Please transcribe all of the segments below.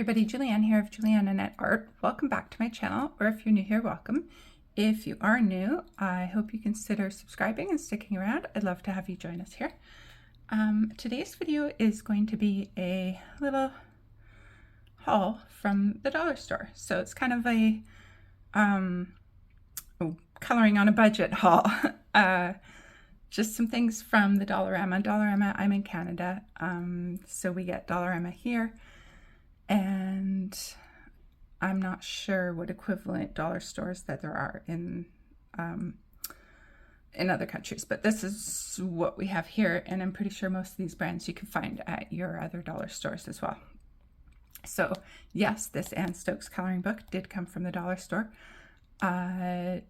everybody, Julianne here of Julianne Annette Art. Welcome back to my channel, or if you're new here, welcome. If you are new, I hope you consider subscribing and sticking around. I'd love to have you join us here. Today's video is going to be a little haul from the dollar store. So it's kind of a coloring on a budget haul. Just some things from the Dollarama. Dollarama, I'm in Canada, so we get Dollarama here. And I'm not sure what equivalent dollar stores that there are in other countries, but this is what we have here, and I'm pretty sure most of these brands you can find at your other dollar stores as well. So yes, this Anne Stokes coloring book did come from the dollar store. I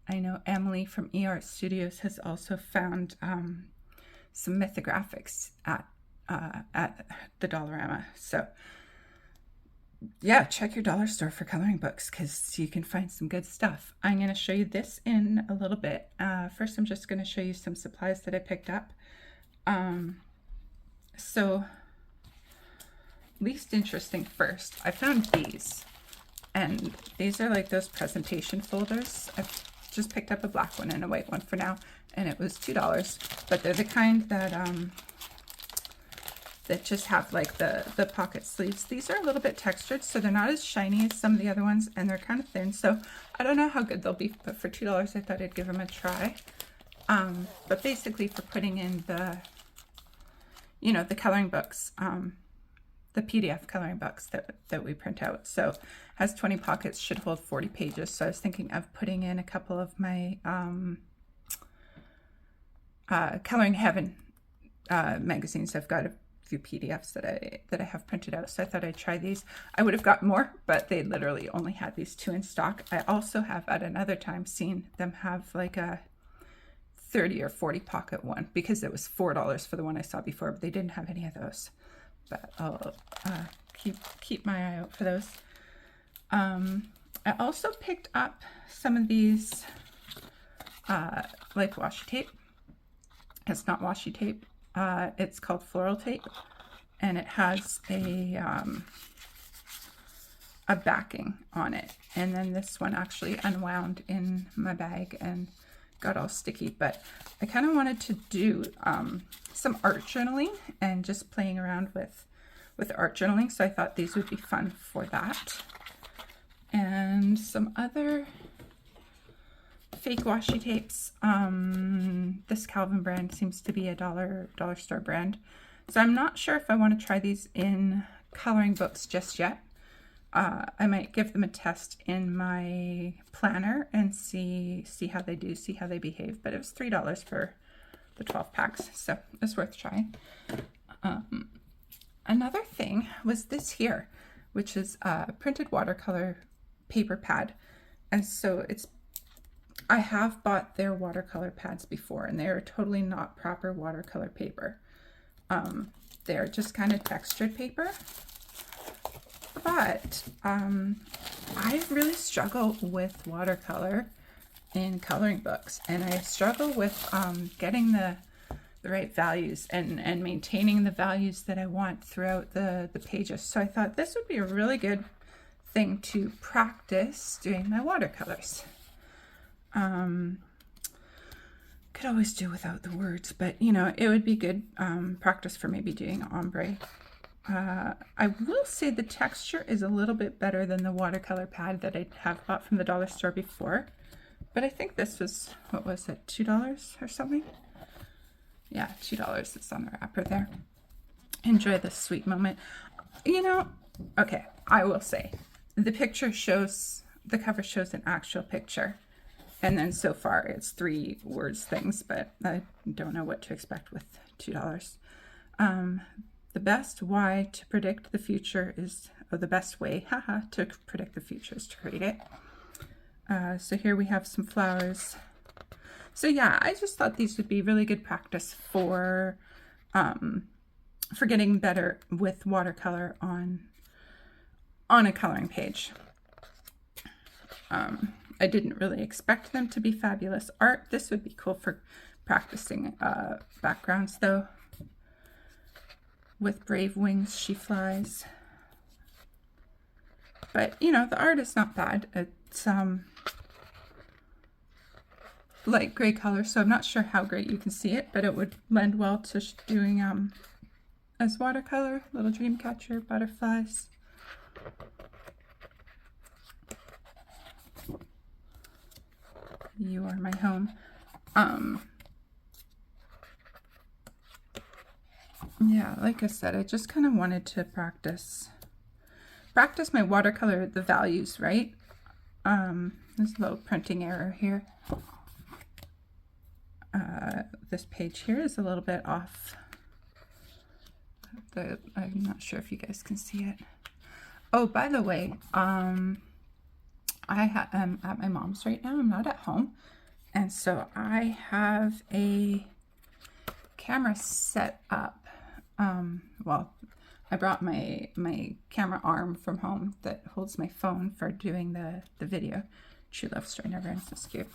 know Emilie from eArt Studios has also found some mythographics at the Dollarama. So yeah, check your dollar store for coloring books because you can find some good stuff. I'm going to show you this in a little bit. First, I'm just going to show you some supplies that I picked up. So least interesting first, I found these. And these are like those presentation folders. I've just picked up a black one and a white one for now, and it was $2. But they're the kind that just have like the pocket sleeves. These are a little bit textured, so they're not as shiny as some of the other ones, and they're kind of thin. So I don't know how good they'll be, but for $2, I thought I'd give them a try. But basically for putting in the, the coloring books, the PDF coloring books that we print out. So has 20 pockets, should hold 40 pages. So I was thinking of putting in a couple of my Coloring Heaven magazines. I've got a few PDFs that I have printed out, so I thought I'd try these. I would have got more, but they literally only had these 2 in stock. I also have at another time seen them have like a 30 or 40 pocket one, because it was $4 for the one I saw before, but they didn't have any of those. But I'll keep my eye out for those. I also picked up some of these like washi tape. It's not washi tape. It's called floral tape, and it has a backing on it. And then this one actually unwound in my bag and got all sticky. But I kind of wanted to do some art journaling and just playing around with art journaling, so I thought these would be fun for that. And some other fake washi tapes. This Calvin brand seems to be a dollar store brand, so I'm not sure if I want to try these in coloring books just yet. I might give them a test in my planner and see how they do, see how they behave. But it was $3 for the 12 packs, so it's worth trying. Another thing was this here, which is a printed watercolor paper pad, and so I have bought their watercolor pads before, and they are totally not proper watercolor paper. They're just kind of textured paper. But I really struggle with watercolor in coloring books, and I struggle with getting the right values and maintaining the values that I want throughout the pages. So I thought this would be a really good thing to practice doing my watercolors. Could always do without the words, but it would be good practice for maybe doing ombre. I will say the texture is a little bit better than the watercolor pad that I have bought from the dollar store before, but I think this was, what was it, $2 or something? Yeah, $2. It's on the wrapper there. Enjoy this sweet moment. Okay, I will say the picture shows, the cover shows an actual picture. And then so far it's 3 words things, but I don't know what to expect with $2. The best way to predict the future is, the best way, to predict the future is to create it. So here we have some flowers. So yeah, I just thought these would be really good practice for getting better with watercolor on a coloring page. I didn't really expect them to be fabulous art. This would be cool for practicing backgrounds though. With brave wings she flies. But, you know, the art is not bad. It's light gray color, so I'm not sure how great you can see it, but it would lend well to doing as watercolor. Little dream catcher, butterflies. You are my home. Yeah, like I said, I just kind of wanted to practice my watercolor, the values, right? There's a little printing error here. This page here is a little bit off. I'm not sure if you guys can see it. Oh, by the way, I am at my mom's right now. I'm not at home. And so I have a camera set up. Well, I brought my camera arm from home that holds my phone for doing the video. True Love Story Never Ends. That's cute.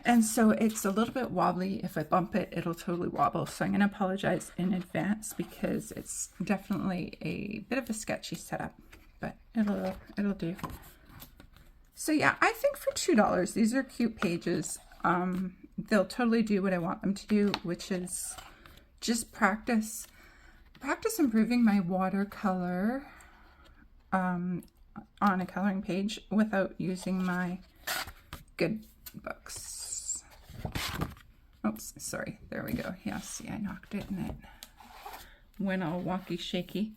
And so it's a little bit wobbly. If I bump it, it'll totally wobble. So I'm going to apologize in advance because it's definitely a bit of a sketchy setup, but it'll do. So yeah, I think for $2, these are cute pages. They'll totally do what I want them to do, which is just practice improving my watercolor on a coloring page without using my good books. Oops, sorry. There we go. Yeah, see, I knocked it and it went all wonky shaky.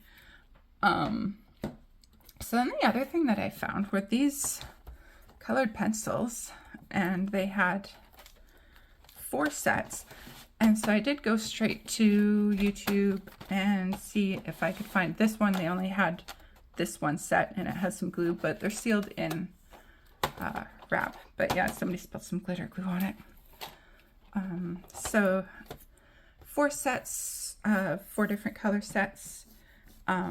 So then the other thing that I found were these colored pencils, and they had 4 sets. And so I did go straight to YouTube and see if I could find this one. They only had this one set and it has some glue, but they're sealed in wrap. But yeah, somebody spilled some glitter glue on it. So 4 sets, 4 different color sets. I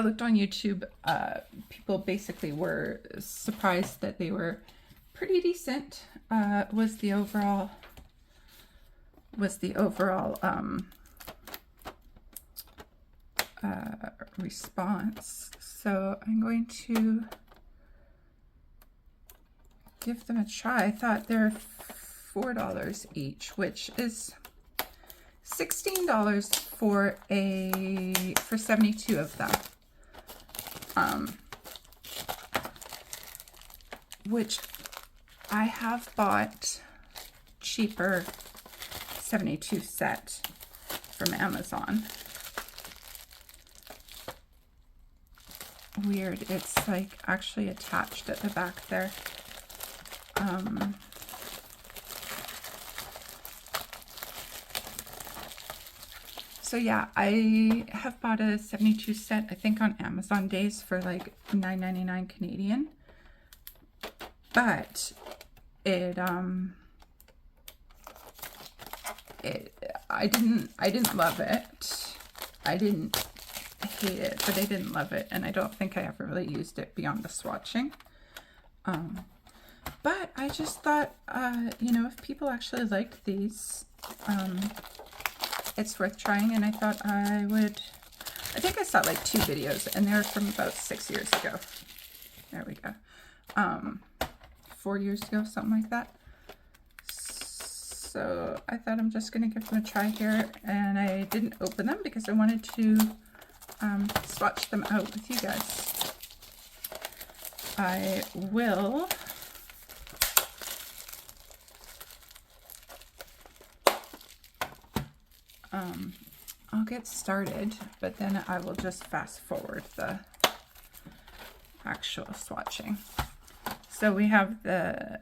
looked on YouTube. People basically were surprised that they were pretty decent. Was the overall response. So I'm going to give them a try. I thought they're $4 each, which is $16 for 72 of them. Which I have bought cheaper 72 set from Amazon. Weird, it's like actually attached at the back there. So yeah, I have bought a 72 set, I think on Amazon Days for like $9.99 Canadian. But I didn't love it. I didn't hate it, but I didn't love it, and I don't think I ever really used it beyond the swatching. But I just thought, you know, if people actually liked these, it's worth trying, and I thought I would. I think I saw like 2 videos, and they're from about 6 years ago. There we go. 4 years ago, something like that. So I thought I'm just going to give them a try here, and I didn't open them because I wanted to swatch them out with you guys. I will I'll get started, but then I will just fast forward the actual swatching. So we have the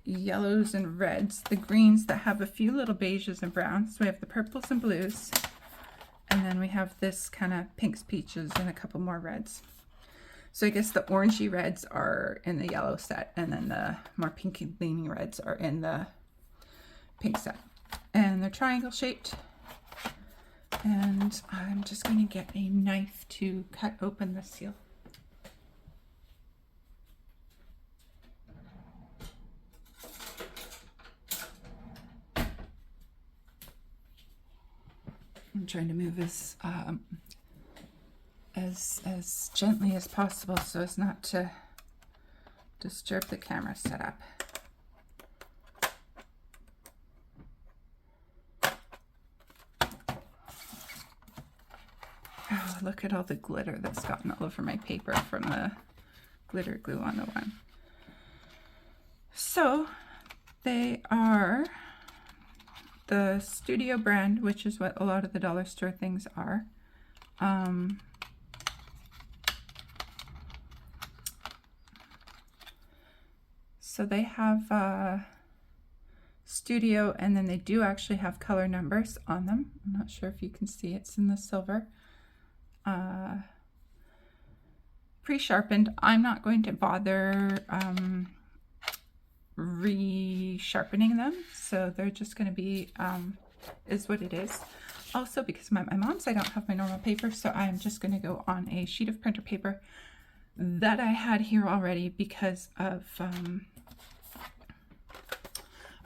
yellows and reds, the greens that have a few little beiges and browns. So we have the purples and blues, and then we have this kind of pinks, peaches, and a couple more reds. So I guess the orangey reds are in the yellow set, and then the more pinky leaning reds are in the pink set. And they're triangle shaped. And I'm just going to get a knife to cut open the seal. I'm trying to move as as gently as possible so as not to disturb the camera setup. Oh, look at all the glitter that's gotten all over my paper from the glitter glue on the one. So they are the Studio brand, which is what a lot of the dollar store things are. So they have Studio, and then they do actually have color numbers on them. I'm not sure if you can see, it's in the silver. Pre-sharpened. I'm not going to bother re-sharpening them, so they're just going to be is what it is. Also, because my mom's, I don't have my normal paper, so I'm just going to go on a sheet of printer paper that I had here already because of I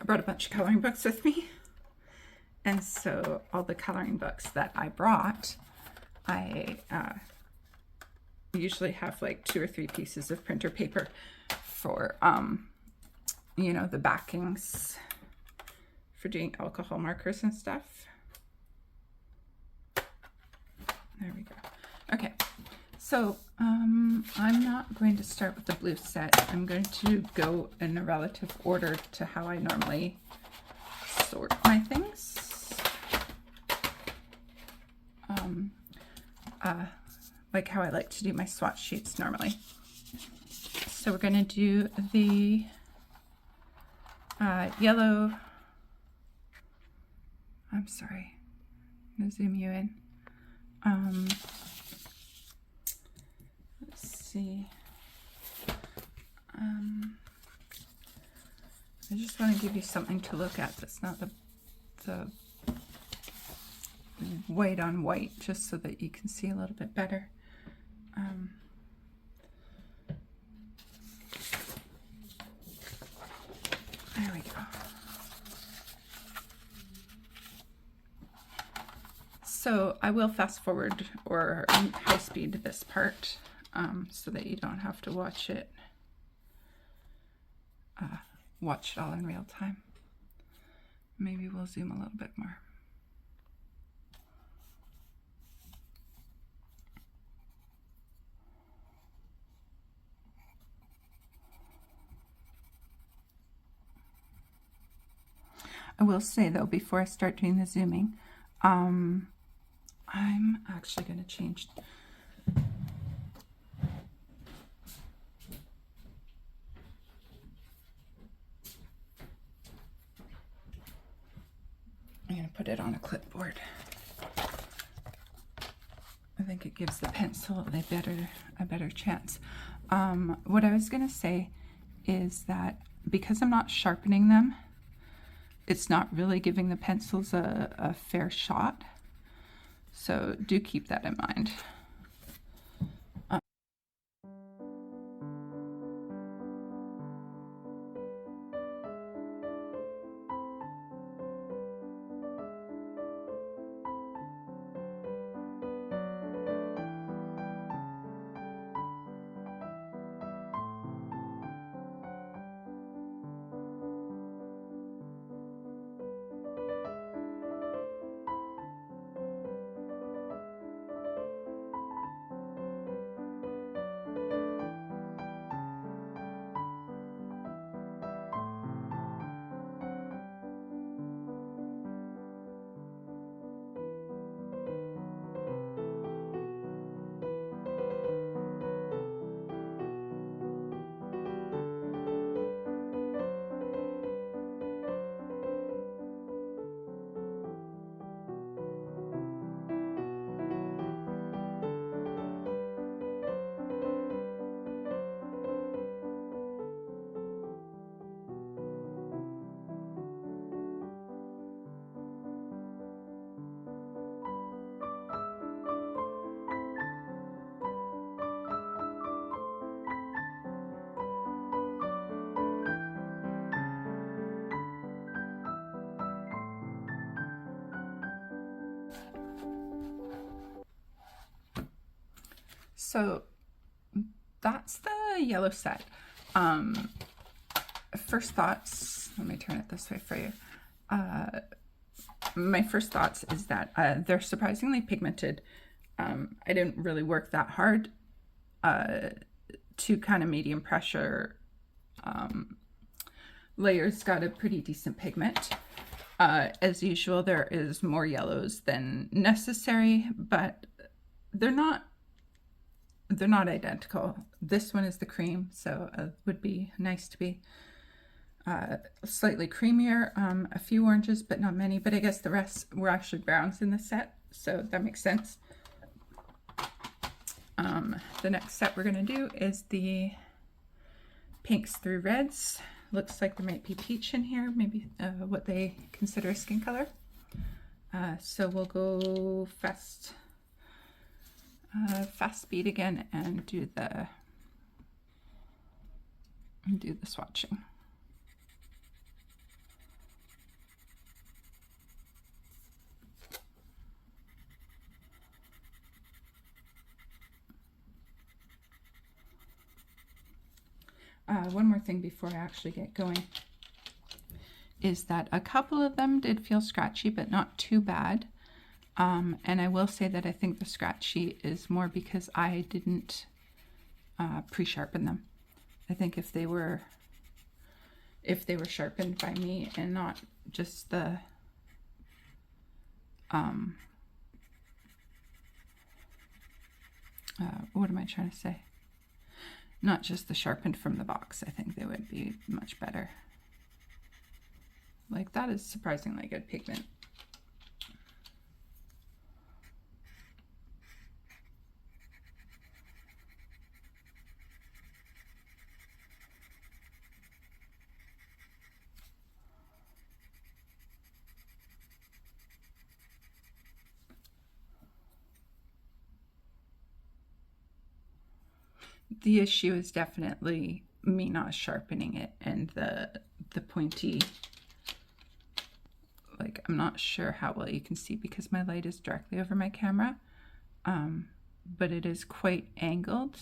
brought a bunch of coloring books with me, and so all the coloring books that I brought, I usually have like 2 or 3 pieces of printer paper for you know, the backings for doing alcohol markers and stuff. There we go. Okay, so I'm not going to start with the blue set. I'm going to go in a relative order to how I normally sort my things. Like how I like to do my swatch sheets normally. So we're going to do the yellow. I'm sorry, I'm going to zoom you in. Let's see. I just want to give you something to look at that's not the white on white, just so that you can see a little bit better. There we go. So I will fast forward or high speed this part so that you don't have to watch it all in real time. Maybe we'll zoom a little bit more. I will say though, before I start doing the zooming, I'm actually going to change. I'm going to put it on a clipboard. I think it gives the pencil a better chance. What I was going to say is that because I'm not sharpening them, it's not really giving the pencils a fair shot. So do keep that in mind. So that's the yellow set. First thoughts, let me turn it this way for you. My first thoughts is that they're surprisingly pigmented. I didn't really work that hard to kind of medium pressure layers. Got a pretty decent pigment. As usual, there is more yellows than necessary, but they're not identical. This one is the cream, so it would be nice to be slightly creamier. A few oranges, but not many. But I guess the rest were actually browns in the set, so that makes sense. The next set we're going to do is the pinks through reds. Looks like there might be peach in here, maybe what they consider a skin color. So we'll go fast speed again and do the swatching. One more thing before I actually get going is that a couple of them did feel scratchy, but not too bad. And I will say that I think the scratchy is more because I didn't pre-sharpen them. I think if they were sharpened by me and not just the what am I trying to say? Not just the sharpened from the box, I think they would be much better. Like, that is surprisingly good pigment. The issue is definitely me not sharpening it and the pointy, like, I'm not sure how well you can see because my light is directly over my camera, but it is quite angled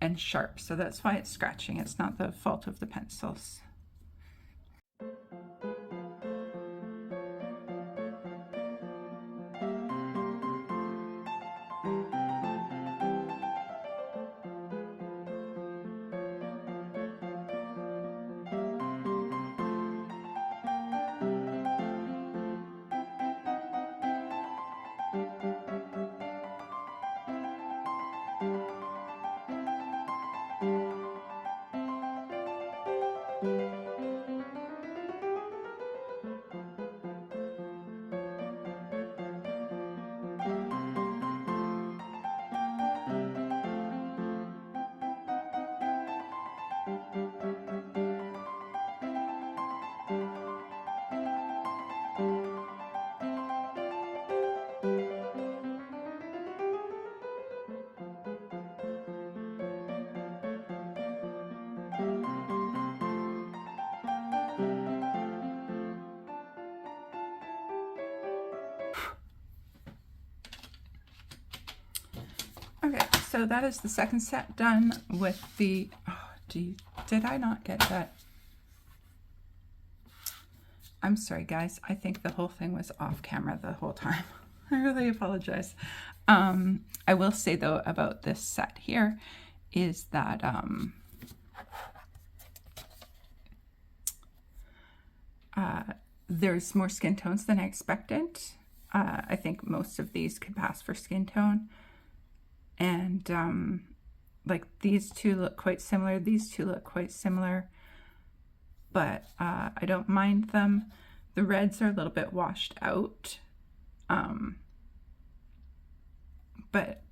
and sharp, so that's why it's scratching. It's not the fault of the pencils. Okay, so that is the second set done with the, oh, did I not get that? I'm sorry, guys. I think the whole thing was off camera the whole time. I really apologize. I will say, though, about this set here is that there's more skin tones than I expected. I think most of these could pass for skin tone. And like, these two look quite similar. These two look quite similar. But I don't mind them. The reds are a little bit washed out. But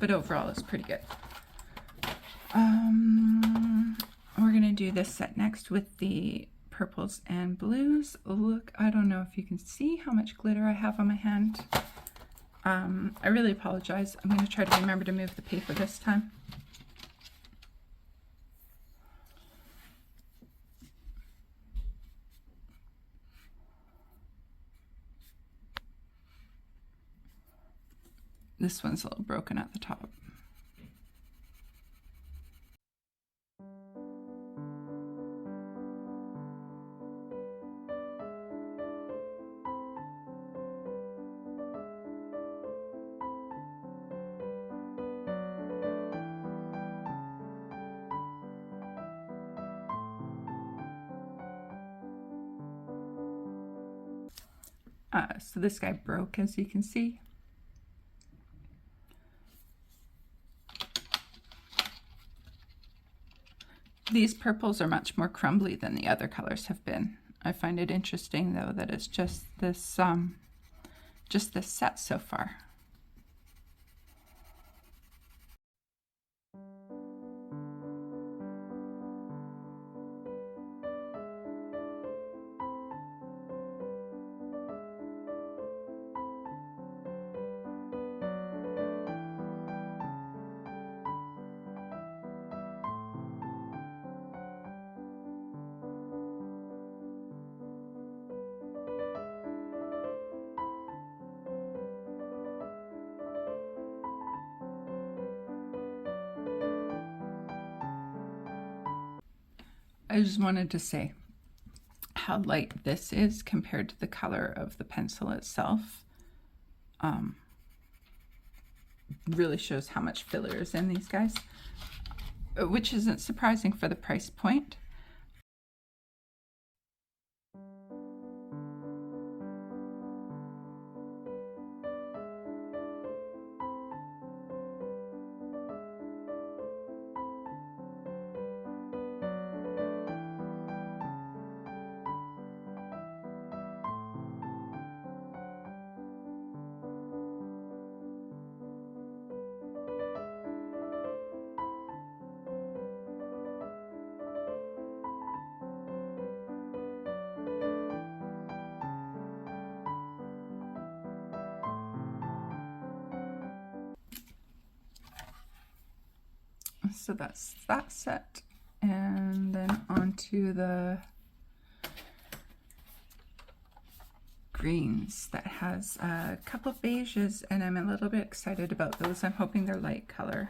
overall it's pretty good. We're gonna do this set next with the purples and blues. Look, I don't know if you can see how much glitter I have on my hand. I really apologize. I'm gonna try to remember to move the paper this time. This one's a little broken at the top. So this guy broke, as you can see. These purples are much more crumbly than the other colors have been. I find it interesting though that it's just this set so far. I just wanted to say how light this is compared to the color of the pencil itself. Really shows how much filler is in these guys, which isn't surprising for the price point. So that's that set, and then onto the greens that has a couple beiges, and I'm a little bit excited about those. I'm hoping they're light color.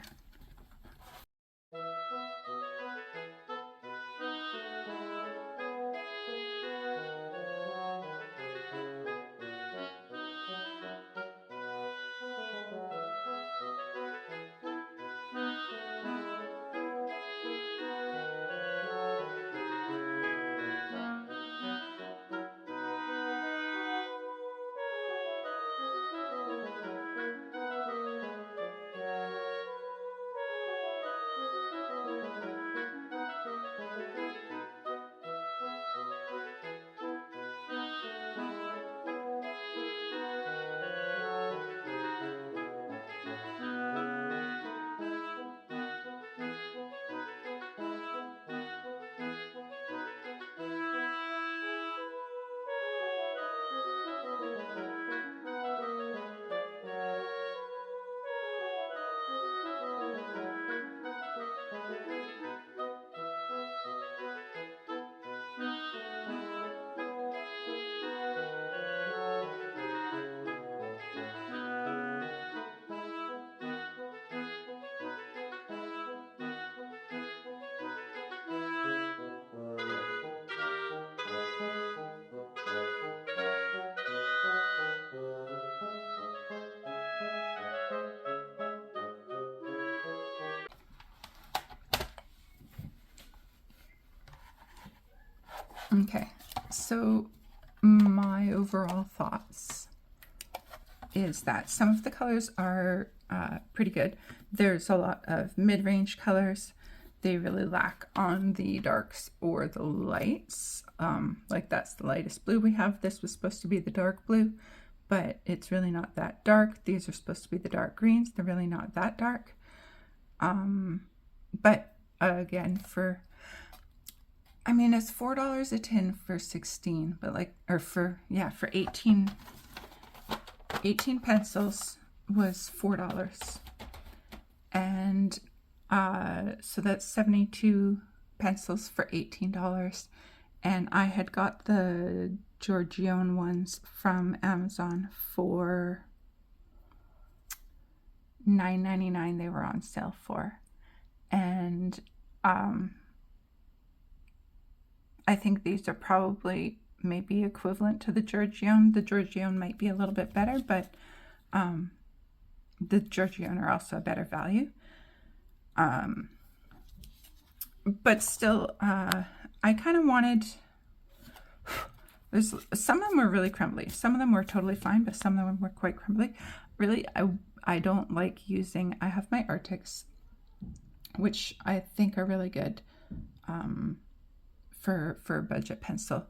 Okay, so my overall thoughts is that some of the colors are pretty good. There's a lot of mid-range colors. They really lack on the darks or the lights. Like that's the lightest blue we have. This was supposed to be the dark blue, but it's really not that dark. These are supposed to be the dark greens. They're really not that dark. But again, I mean, it's $4 a tin for 16, but like, or for 18 pencils was $4. And so that's 72 pencils for $18. And I had got the Giorgione ones from Amazon for $9.99 they were on sale for. And I think these are probably maybe equivalent to the Giorgione. The Giorgione might be a little bit better, but the Giorgione are also a better value. But still, I kind of wanted, some of them were really crumbly. Some of them were totally fine, but some of them were quite crumbly. Really, I don't like using, I have my Arctics, which I think are really good for a budget pencil.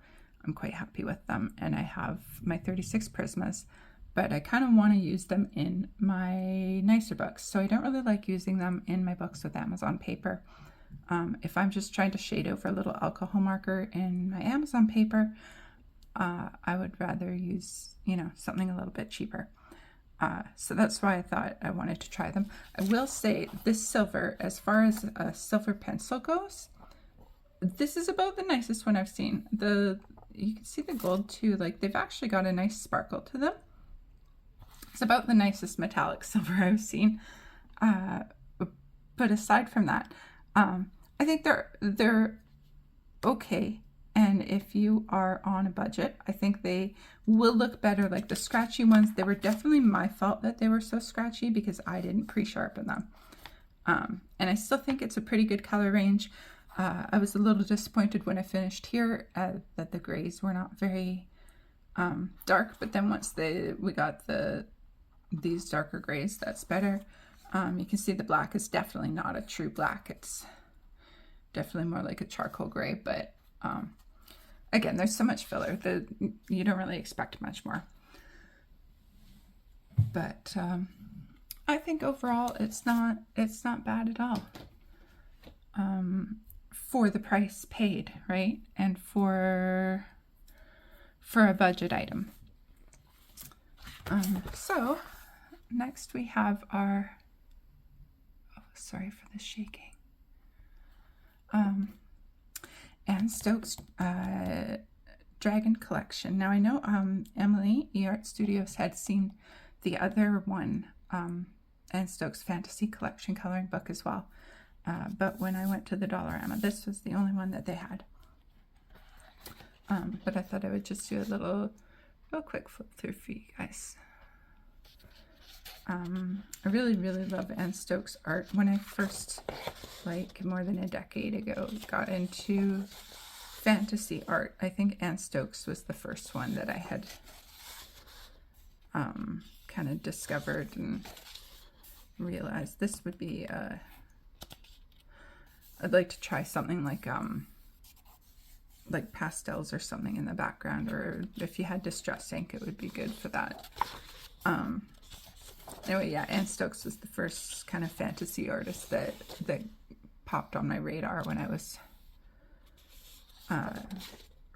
I'm quite happy with them. And I have my 36 Prismas, but I kind of want to use them in my nicer books. So I don't really like using them in my books with Amazon paper. If I'm just trying to shade over a little alcohol marker in my Amazon paper, I would rather use, something a little bit cheaper. So that's why I thought I wanted to try them. I will say this silver, as far as a silver pencil goes, this is about the nicest one I've seen. You can see the gold too, like they've actually got a nice sparkle to them. It's about the nicest metallic silver I've seen. But aside from that, I think they're okay. And if you are on a budget, I think they will look better. Like the scratchy ones, they were definitely my fault that they were so scratchy because I didn't pre-sharpen them. And I still think it's a pretty good color range. I was a little disappointed when I finished here that the grays were not very dark, but then once we got these darker grays, that's better. You can see the black is definitely not a true black. It's definitely more like a charcoal gray, but again, there's so much filler that you don't really expect much more. But I think overall it's not bad at all. For the price paid, right? And for a budget item. So next we have our, sorry for the shaking. Anne Stokes Dragon Collection. Now I know Emilie, eArt Studios, had seen the other one, Anne Stokes Fantasy Collection coloring book as well. But when I went to the Dollarama, this was the only one that they had. But I thought I would just do a real quick flip through for you guys. I really, really love Anne Stokes art. When I first, like more than a decade ago, got into fantasy art, I think Anne Stokes was the first one that I had kind of discovered and realized this would be I'd like to try something like pastels or something in the background, or if you had distress ink, it would be good for that. Anyway, yeah, Anne Stokes was the first kind of fantasy artist that popped on my radar when I was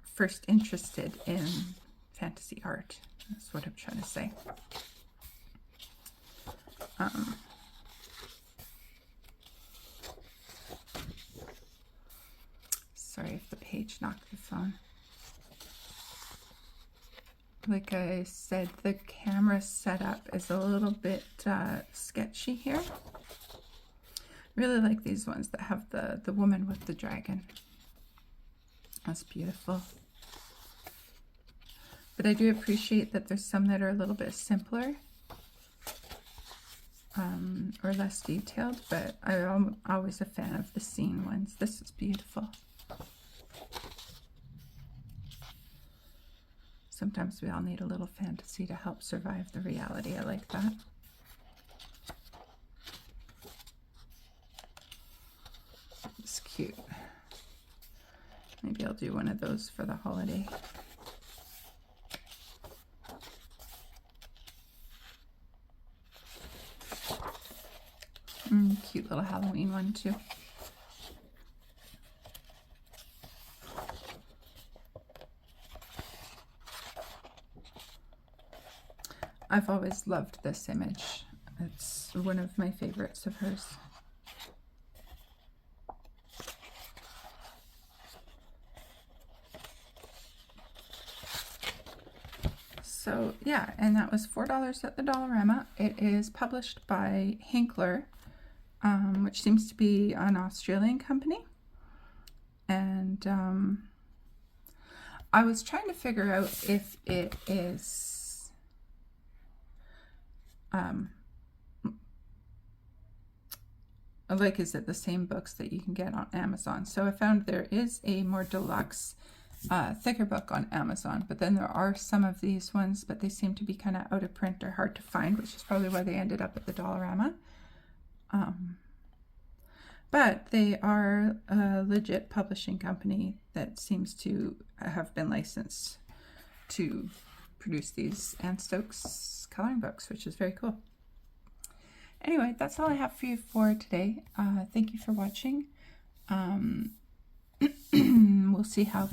first interested in fantasy art. That's what I'm trying to say. Sorry if the page knocked the phone. Like I said, the camera setup is a little bit sketchy here. Really like these ones that have the woman with the dragon. That's beautiful. But I do appreciate that there's some that are a little bit simpler or less detailed, but I'm always a fan of the scene ones. This is beautiful. Sometimes we all need a little fantasy to help survive the reality. I like that. It's cute. Maybe I'll do one of those for the holiday. Cute little Halloween one too. I've always loved this image. It's one of my favorites of hers. So yeah, and that was $4 at the Dollarama. It is published by Hinkler, which seems to be an Australian company. And I was trying to figure out if it is like, is it the same books that you can get on Amazon? So I found there is a more deluxe, thicker book on Amazon, but then there are some of these ones, but they seem to be kind of out of print or hard to find, which is probably why they ended up at the Dollarama. But they are a legit publishing company that seems to have been licensed to produce these Anne Stokes coloring books, which is very cool. Anyway, that's all I have for you for today. Thank you for watching. We'll see how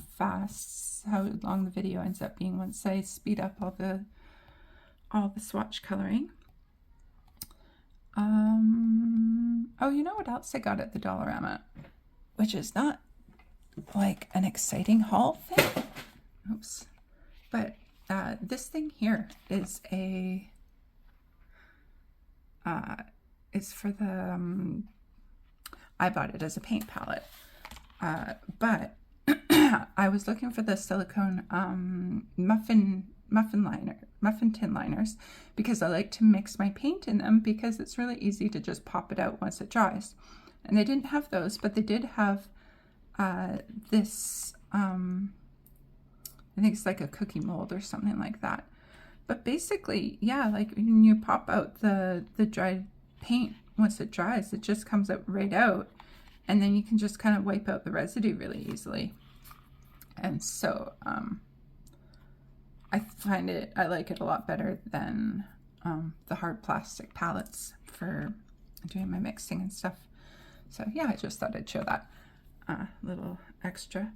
long the video ends up being once I speed up all the swatch coloring. Oh, you know what else I got at the Dollarama, which is not like an exciting haul thing. Oops. But this thing here is a is for the I bought it as a paint palette, but I was looking for the silicone muffin tin liners because I like to mix my paint in them because it's really easy to just pop it out once it dries. And they didn't have those, but they did have this I think it's like a cookie mold or something like that. But basically, yeah, like when you pop out the dried paint, once it dries, it just comes out right out, and then you can just kind of wipe out the residue really easily. And so I like it a lot better than the hard plastic palettes for doing my mixing and stuff. So yeah, I just thought I'd show that little extra.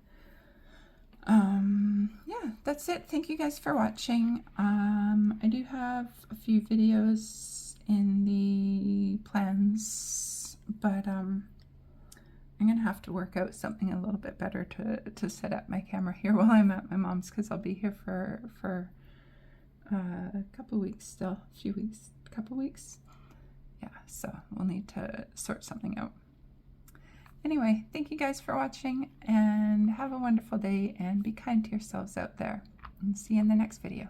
Yeah, that's it. Thank you guys for watching. I do have a few videos in the plans, but I'm gonna have to work out something a little bit better to set up my camera here while I'm at my mom's, because I'll be here for a couple weeks still, a couple weeks. Yeah, so we'll need to sort something out. Anyway, thank you guys for watching, and have a wonderful day, and be kind to yourselves out there, and see you in the next video.